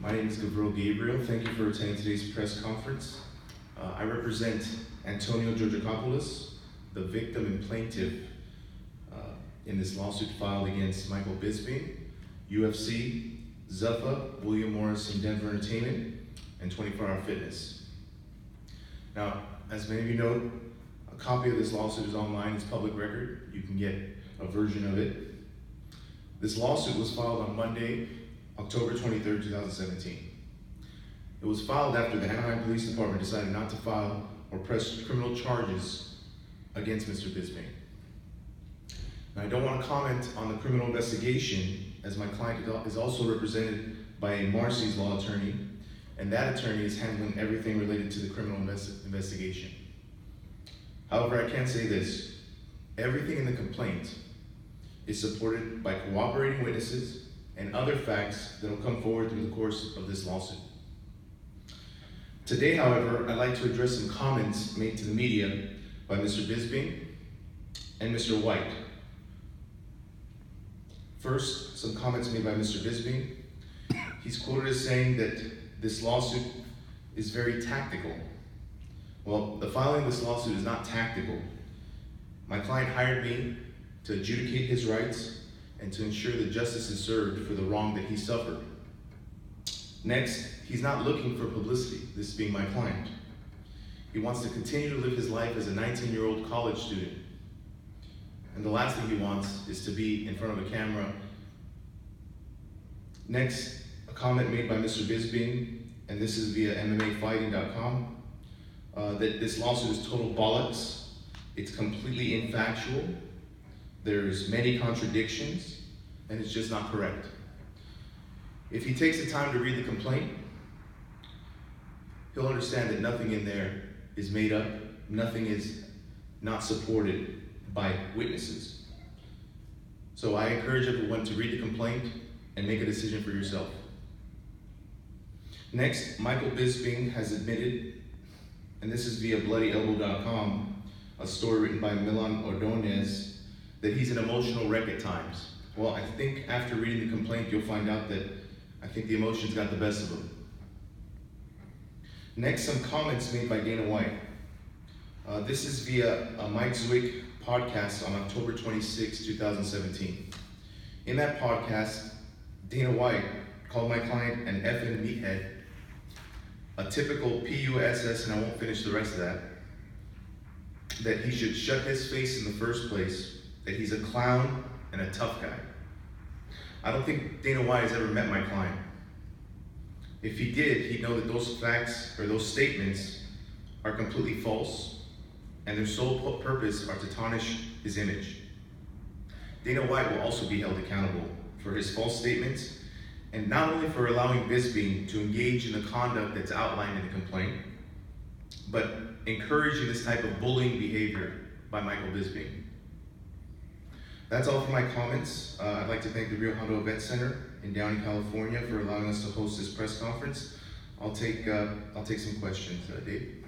My name is Gavril Gabriel. Thank you for attending today's press conference. I represent Antonio Georgakopolous, the victim and plaintiff in this lawsuit filed against Michael Bisping, UFC, Zuffa, William Morris and Denver Entertainment, and 24 Hour Fitness. Now, as many of you know, a copy of this lawsuit is online, it's public record. You can get a version of it. This lawsuit was filed on Monday, October 23rd, 2017. It was filed after the Anaheim Police Department decided not to file or press criminal charges against Mr. Bisping. Now, I don't want to comment on the criminal investigation, as my client is also represented by a Marcy's law attorney, and that attorney is handling everything related to the criminal investigation. However, I can say this: everything in the complaint is supported by cooperating witnesses and other facts that will come forward through the course of this lawsuit. Today, however, I'd like to address some comments made to the media by Mr. Bisping and Mr. White. First, some comments made by Mr. Bisping. He's quoted as saying that this lawsuit is very tactical. Well, the filing of this lawsuit is not tactical. My client hired me to adjudicate his rights and to ensure that justice is served for the wrong that he suffered. Next, he's not looking for publicity, this being my client. He wants to continue to live his life as a 19-year-old college student. And the last thing he wants is to be in front of a camera. Next, a comment made by Mr. Bisping, and this is via MMAfighting.com, that this lawsuit is total bollocks. It's completely infactual. There's many contradictions, and it's just not correct. If he takes the time to read the complaint, he'll understand that nothing in there is made up, nothing is not supported by witnesses. So I encourage everyone to read the complaint and make a decision for yourself. Next, Michael Bisping has admitted, and this is via BloodyElbow.com, a story written by Milan Ordonez, that he's an emotional wreck at times. Well, I think after reading the complaint, you'll find out that I think the emotions got the best of him. Next, some comments made by Dana White. This is via a Mike Zwick podcast on October 26, 2017. In that podcast, Dana White called my client an effing meathead, a typical PUSS, and I won't finish the rest of that he should shut his face in the first place, that he's a clown and a tough guy. I don't think Dana White has ever met my client. If he did, he'd know that those facts or those statements are completely false, and their sole purpose are to tarnish his image. Dana White will also be held accountable for his false statements, and not only for allowing Bisping to engage in the conduct that's outlined in the complaint, but encouraging this type of bullying behavior by Michael Bisping. That's all for my comments. I'd like to thank the Rio Hondo Event Center in Downey, California for allowing us to host this press conference. I'll take some questions, Dave.